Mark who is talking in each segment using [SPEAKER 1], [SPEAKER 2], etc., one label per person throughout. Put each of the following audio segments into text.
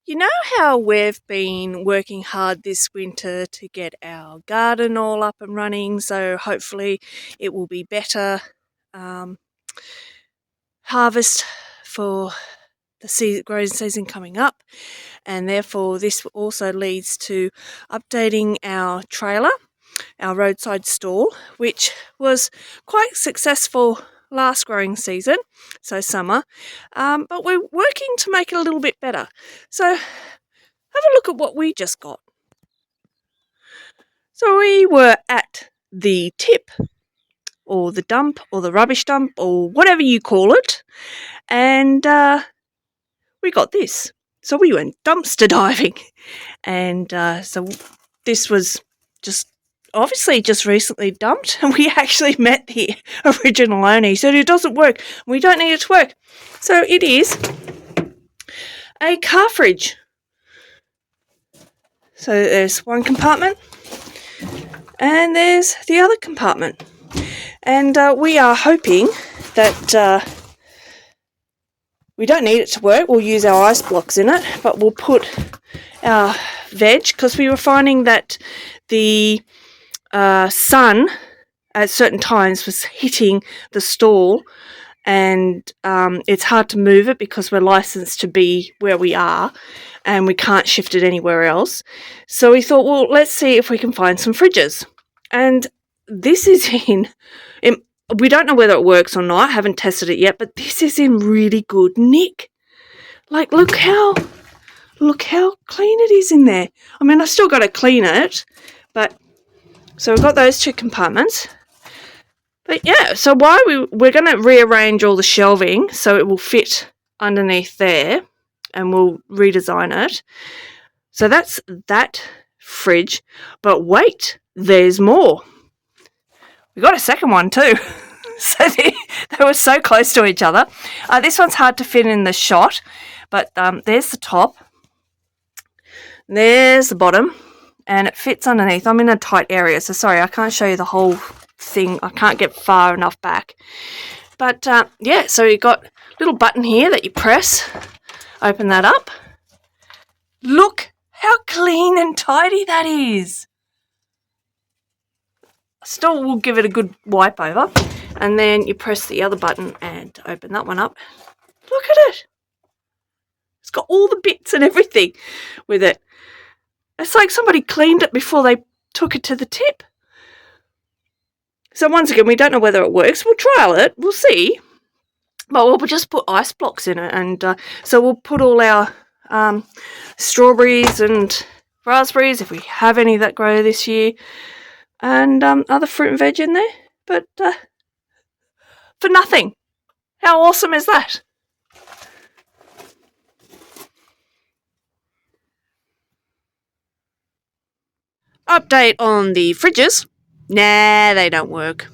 [SPEAKER 1] You know how we've been working hard this winter to get our garden all up and running, so hopefully it will be better harvest for the growing season coming up, and therefore this also leads to updating our trailer, our roadside stall, which was quite successful last growing season, so summer, but we're working to make it a little bit better. So have a look at what we just got. So we were at the tip, or the dump, or the rubbish dump, or whatever you call it, and we got this. So we went dumpster diving, and so this was just obviously just recently dumped, and we actually met the original owner. He said it doesn't work, we don't need it to work. So it is a car fridge. So there's one compartment, and there's the other compartment, and we are hoping that we don't need it to work. We'll use our ice blocks in it, but we'll put our veg, because we were finding that the sun at certain times was hitting the stall, and it's hard to move it because we're licensed to be where we are and we can't shift it anywhere else. So we thought, well, let's see if we can find some fridges. And this is we don't know whether it works or not, I haven't tested it yet, but this is in really good nick. Like, look how clean it is in there. I mean, I've still got to clean it, but so we've got those two compartments. But yeah, so we're going to rearrange all the shelving so it will fit underneath there, and we'll redesign it. So that's that fridge. But wait, there's more. We got a second one too. So they were so close to each other. This one's hard to fit in the shot, but there's the top. There's the bottom, and it fits underneath. I'm in a tight area, so sorry, I can't show you the whole thing. I can't get far enough back. But yeah, so you've got a little button here that you press. Open that up. Look how clean and tidy that is. Still, we'll give it a good wipe over, and then you press the other button and open that one up. Look at it. It's got all the bits and everything with it. It's like somebody cleaned it before they took it to the tip. So once again, we don't know whether it works. We'll trial it. We'll see. But we'll just put ice blocks in it, and so we'll put all our strawberries and raspberries, if we have any that grow this year, and other fruit and veg in there, but for nothing. How awesome is that? Update on the fridges. Nah, they don't work.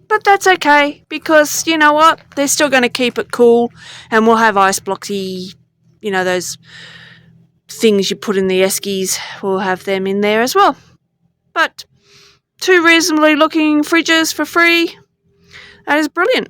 [SPEAKER 1] But that's okay, because you know what? They're still going to keep it cool, and we'll have ice blocksy, those things you put in the eskies, we'll have them in there as well. But 2 reasonably looking fridges for free. That is brilliant.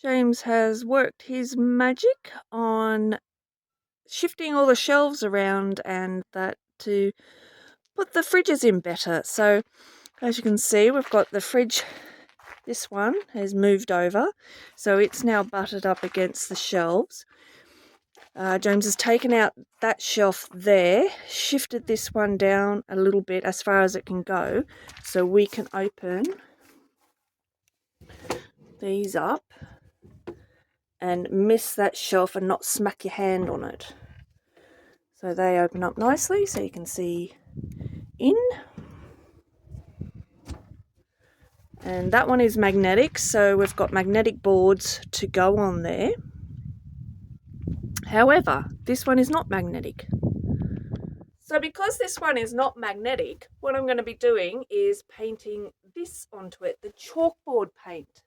[SPEAKER 1] James has worked his magic on shifting all the shelves around and that to put the fridges in better. So as you can see, we've got the fridge, this one has moved over, so it's now butted up against the shelves. James has taken out that shelf there, shifted this one down a little bit as far as it can go, so we can open these up and miss that shelf and not smack your hand on it. So they open up nicely so you can see in. And that one is magnetic, so we've got magnetic boards to go on there. However, this one is not magnetic. So because this one is not magnetic, what I'm going to be doing is painting this onto it, the chalkboard paint,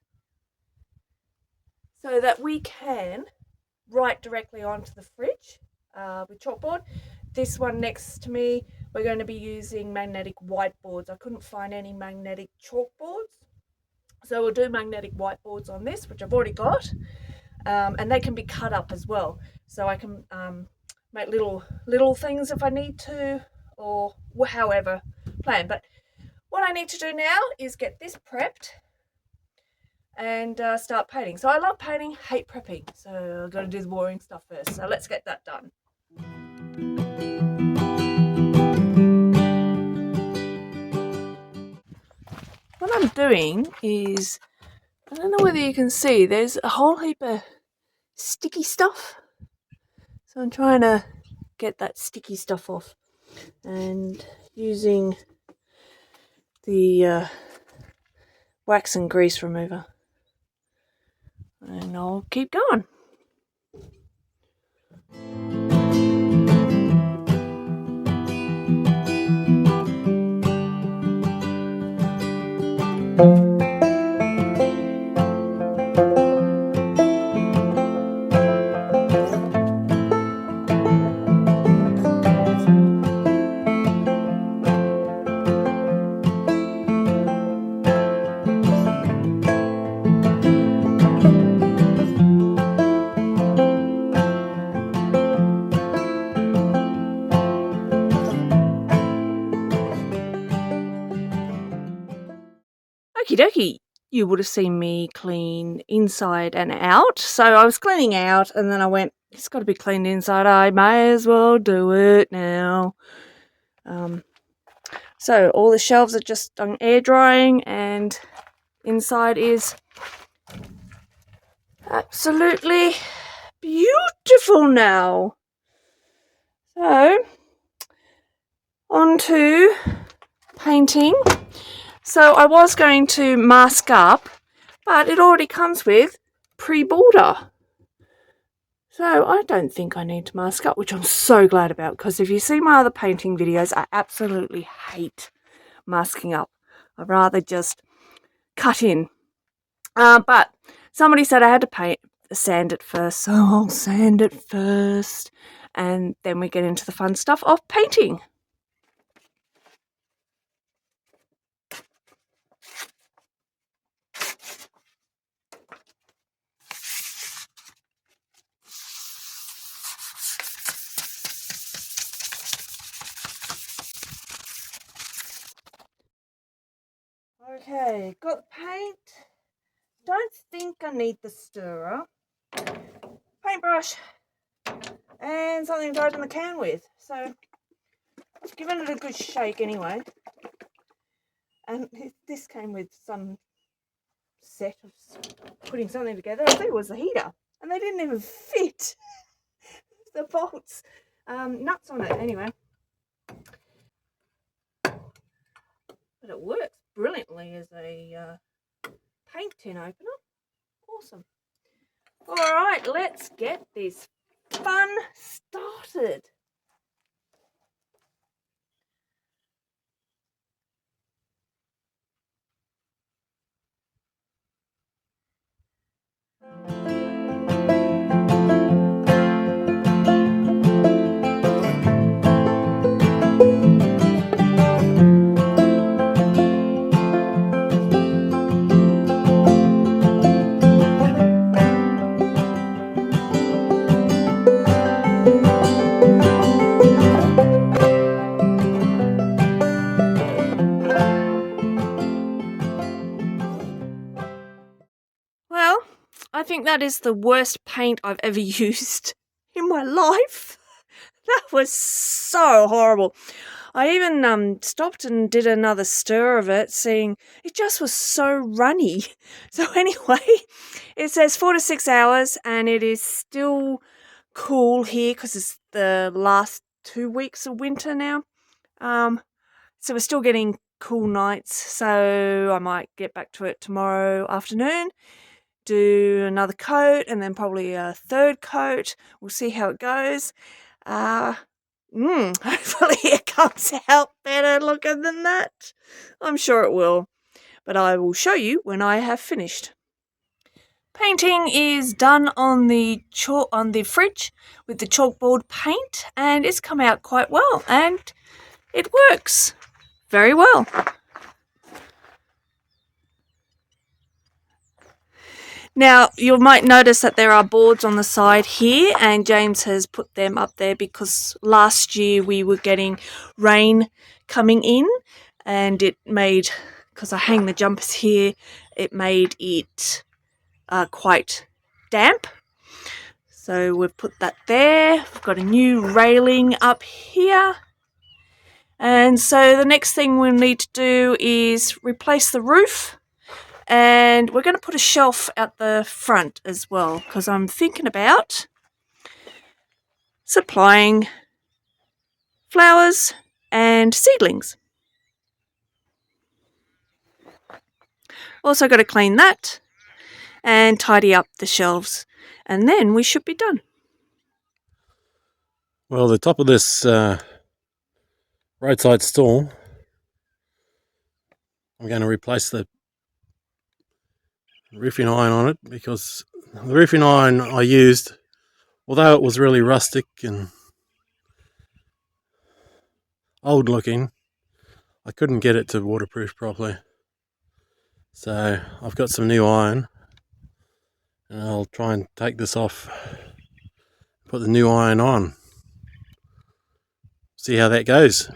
[SPEAKER 1] so that we can write directly onto the fridge with chalkboard. This one next to me, we're going to be using magnetic whiteboards. I couldn't find any magnetic chalkboards, so we'll do magnetic whiteboards on this, which I've already got, and they can be cut up as well, so I can make little things if I need to, or however plan. But what I need to do now is get this prepped and start painting. So I love painting, hate prepping, so I've got to do the boring stuff first. So let's get that done. What I'm doing is, I don't know whether you can see, there's a whole heap of sticky stuff. So I'm trying to get that sticky stuff off and using the wax and grease remover. And I'll keep going. Okie dokie, you would have seen me clean inside and out. So I was cleaning out and then I went, it's got to be cleaned inside. I may as well do it now. So all the shelves are just on air drying and inside is absolutely beautiful now. So on to painting. So I was going to mask up, but it already comes with pre-border. So I don't think I need to mask up, which I'm so glad about, because if you see my other painting videos, I absolutely hate masking up. I'd rather just cut in. But somebody said I had to sand it first, so I'll sand it first, and then we get into the fun stuff of painting. Okay, got the paint. Don't think I need the stirrer. Paintbrush and something to open the can with. So I've given it a good shake anyway. And this came with some set of putting something together. I think it was the heater, and they didn't even fit the bolts, nuts on it anyway. But it works brilliantly as a paint tin opener. Awesome. All right, let's get this fun started. think that is the worst paint I've ever used in my life. That was so horrible. I even stopped and did another stir of it, seeing it just was so runny. So anyway, it says 4 to 6 hours, and it is still cool here because it's the last 2 weeks of winter now. So we're still getting cool nights, so I might get back to it tomorrow afternoon, do another coat, and then probably a third coat. We'll see how it goes. Hopefully it comes out better looking than that. I'm sure it will, but I will show you when I have finished. Painting is done on the fridge with the chalkboard paint, and it's come out quite well, and it works very well. Now, you might notice that there are boards on the side here, and James has put them up there because last year we were getting rain coming in, and it made, because I hang the jumpers here, it made it quite damp. So we've put that there. We've got a new railing up here. And so the next thing we'll need to do is replace the roof. And we're going to put a shelf at the front as well, because I'm thinking about supplying flowers and seedlings. Also got to clean that and tidy up the shelves, and then we should be done.
[SPEAKER 2] Well, the top of this roadside stall, I'm going to replace the roofing iron on it, because the roofing iron I used, although it was really rustic and old looking, I couldn't get it to waterproof properly. So I've got some new iron, and I'll try and take this off, put the new iron on, see how that goes.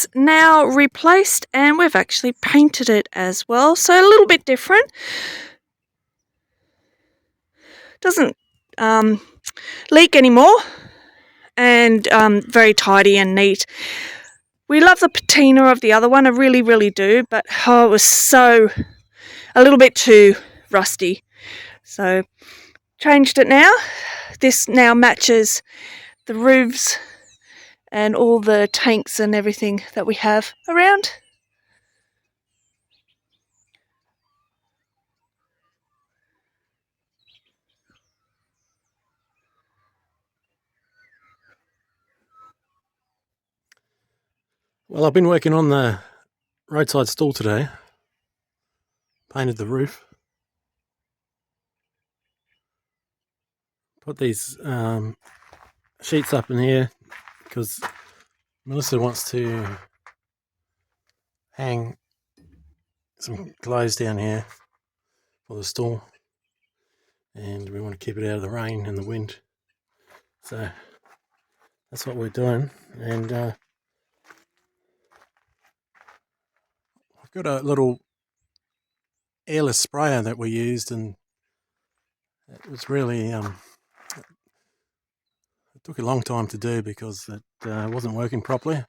[SPEAKER 1] is now replaced, and we've actually painted it as well, so a little bit different. Doesn't leak anymore, and very tidy and neat. We love the patina of the other one, I really, really do, but it was a little bit too rusty. So changed it now. This now matches the roofs and all the tanks and everything that we have around.
[SPEAKER 2] Well, I've been working on the roadside stall today. Painted the roof. Put these sheets up in here because Melissa wants to hang some clothes down here for the stall, and we want to keep it out of the rain and the wind. So that's what we're doing. And I've got a little airless sprayer that we used, and it was really it took a long time to do because it wasn't working properly.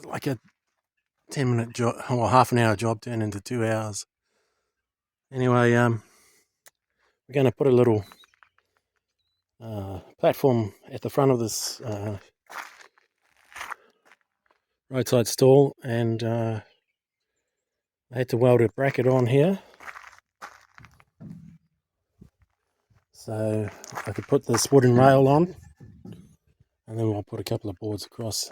[SPEAKER 2] Like a 10-minute job, or half an hour job turned into 2 hours. Anyway, we're going to put a little platform at the front of this roadside stall, and I had to weld a bracket on here so I could put this wooden rail on, and then we'll put a couple of boards across.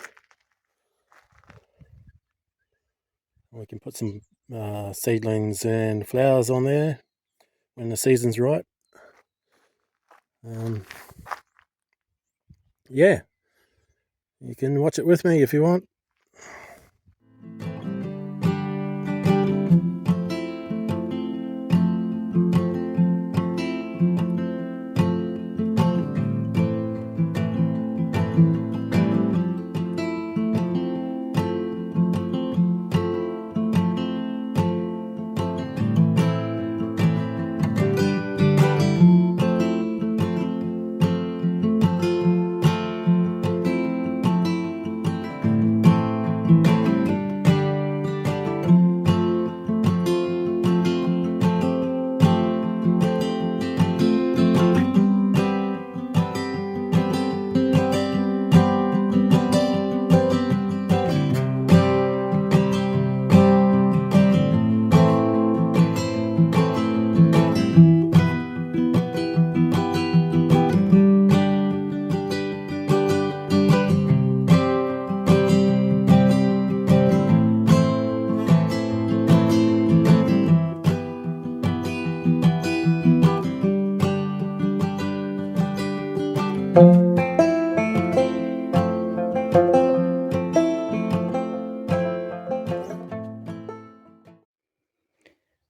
[SPEAKER 2] We can put some seedlings and flowers on there when the season's right. Yeah, you can watch it with me if you want.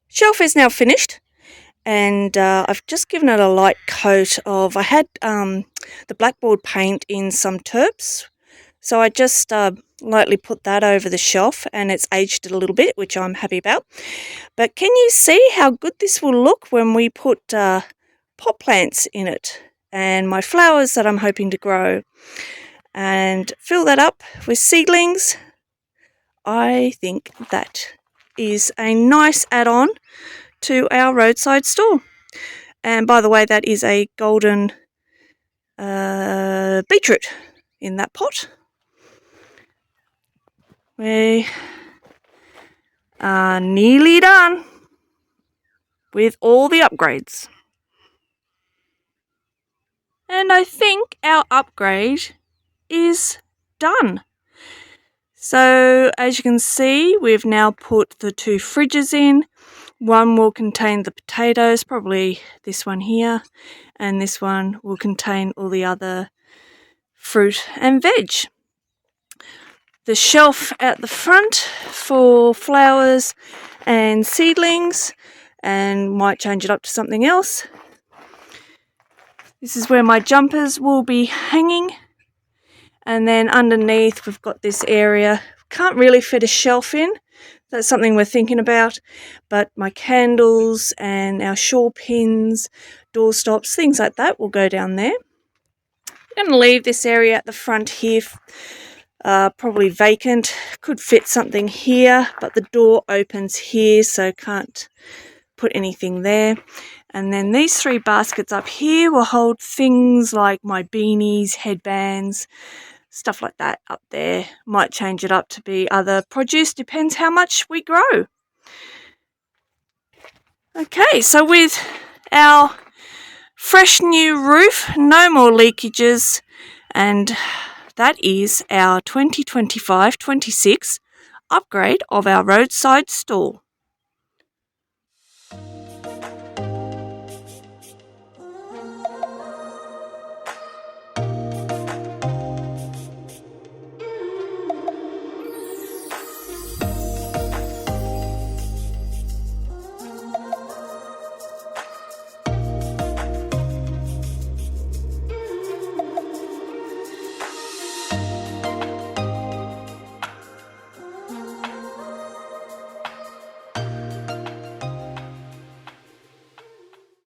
[SPEAKER 1] Shelf is now finished, and I've just given it a light coat of, I had the blackboard paint in some terps, so I just lightly put that over the shelf, and it's aged it a little bit, which I'm happy about. But can you see how good this will look when we put pot plants in it, and my flowers that I'm hoping to grow, and fill that up with seedlings? I think that is a nice add-on to our roadside store. And by the way, that is a golden beetroot in that pot. We are nearly done with all the upgrades. And I think our upgrade is done. So as you can see, we've now put the 2 fridges in. One will contain the potatoes, probably this one here, and this one will contain all the other fruit and veg. The shelf at the front for flowers and seedlings, and might change it up to something else. This is where my jumpers will be hanging, And then underneath we've got this area. Can't really fit a shelf in. That's something we're thinking about. But my candles and our shawl pins, door stops, things like that will go down there. I'm going to leave this area at the front here probably vacant. Could fit something here, but the door opens here, so can't put anything there. And then these 3 baskets up here will hold things like my beanies, headbands, stuff like that up there. Might change it up to be other produce, depends how much we grow. Okay, so with our fresh new roof, no more leakages, and that is our 2025-26 upgrade of our roadside stall.